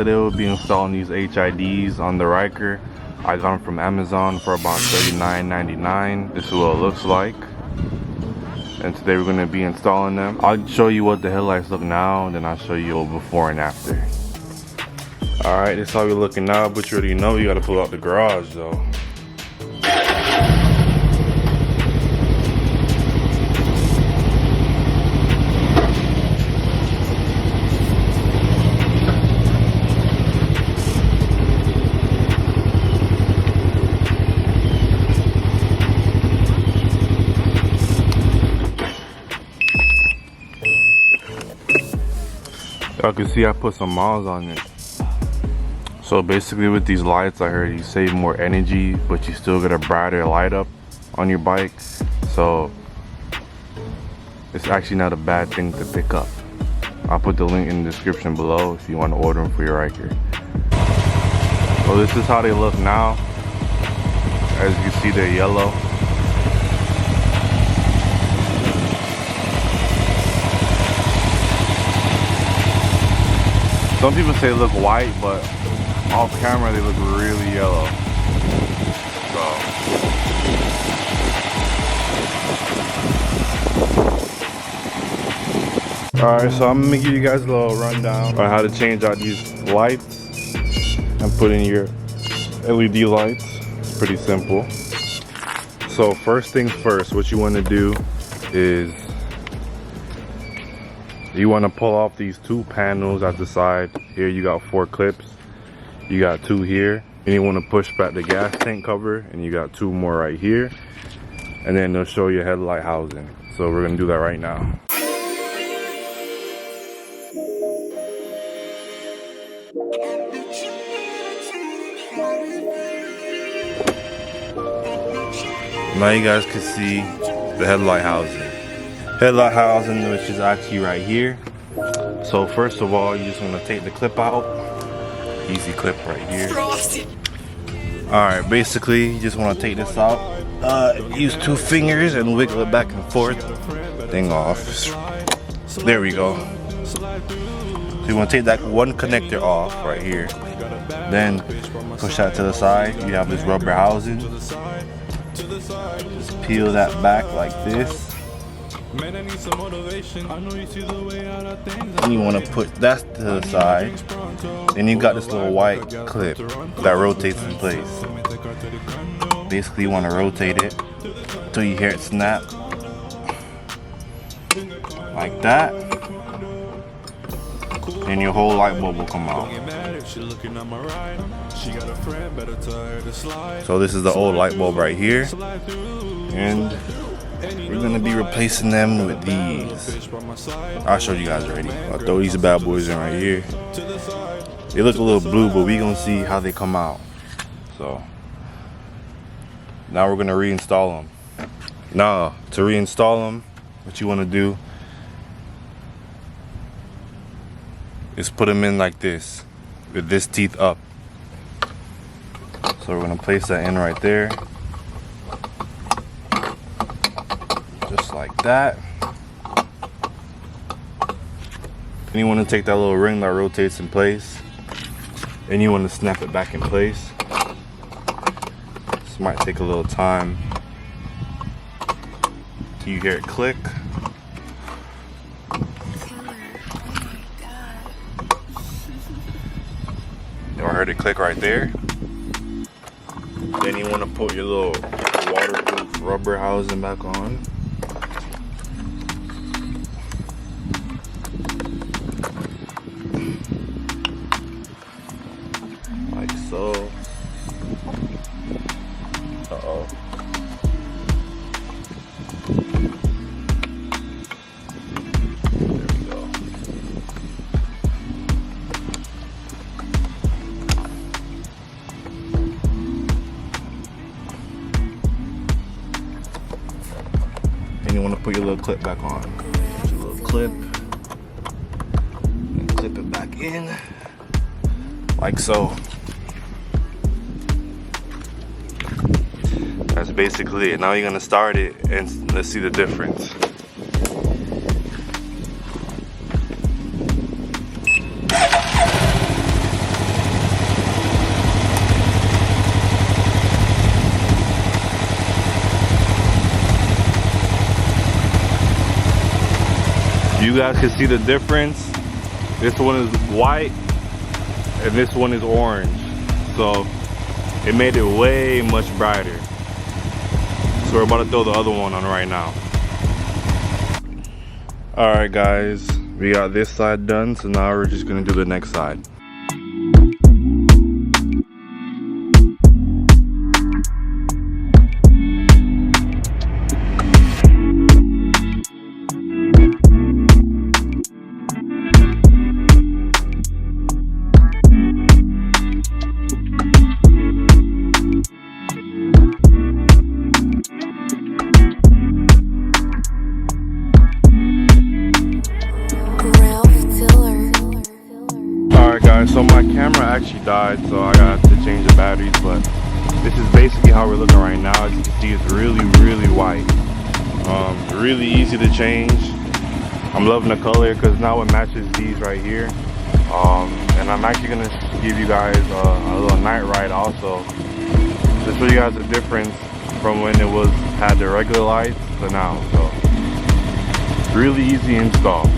Today we'll be installing these HIDs on the Ryker. I got them from Amazon for about $39.99. This is what it looks like. And today we're going to be installing them. I'll show you what the headlights look now, and then I'll show you before and after. Alright, this is how we're looking now, but you already know you got to pull out the garage though. Y'all can see I put some miles on it. So basically with these lights, I heard you save more energy, but you still get a brighter light up on your bike. So it's actually not a bad thing to pick up. I'll put the link in the description below if you want to order them for your Ryker. So this is how they look now. As you can see, they're yellow. Some people say they look white, but off camera they look really yellow. Alright, so I'm gonna give you guys a little rundown on how to change out these lights and put in your LED lights. It's pretty simple. So first things first, what you want to do is you want to pull off these two panels at the side. Here you got 4 clips. You got 2 here. And you want to push back the gas tank cover, and you got 2 more right here. And then they'll show you headlight housing. So we're going to do that right now. Now you guys can see the headlight housing. Headlight housing, which is actually right here. So first of all, you just want to take the clip out. Easy clip right here. Alright, basically you just want to take this out. Use 2 fingers and wiggle it back and forth. Thing off. There we go. So you want to take that one connector off right here. Then push that to the side. You have this rubber housing. Just peel that back like this. And you want to put that to the side. Then you got this little white clip that rotates in place. Basically you want to rotate it until you hear it snap. Like that. And your whole light bulb will come out. So this is the old light bulb right here. And we're gonna be replacing them with these. I'll show you guys already. I'll throw these bad boys in right here. They look a little blue, but we're gonna see how they come out. So now we're gonna reinstall them. Now to reinstall them, what you wanna do is put them in like this, with this teeth up. So we're gonna place that in right there. Just like that. And you want to take that little ring that rotates in place, and you want to snap it back in place. This might take a little time. You hear it click. I heard it click right there. Then you want to put your little waterproof rubber housing back on. Like so. Uh-oh. There we go. And you want to put your little clip back on. Your little clip. And clip it back in. Like so. That's basically it. Now you're gonna start it and let's see the difference. you guys can see the difference. This one is white and this one is orange. So it made it way much brighter. So we're about to throw the other one on right now. Alright guys, we got this side done, so now we're just gonna do the next side. So my camera actually died, so I got to change the batteries, but this is basically how we're looking right now. As you can see, it's really white. Really easy to change. I'm loving the color because now it matches these right here. And I'm actually gonna give you guys a little night ride also to show you guys the difference from when it had the regular lights to now. So really easy install.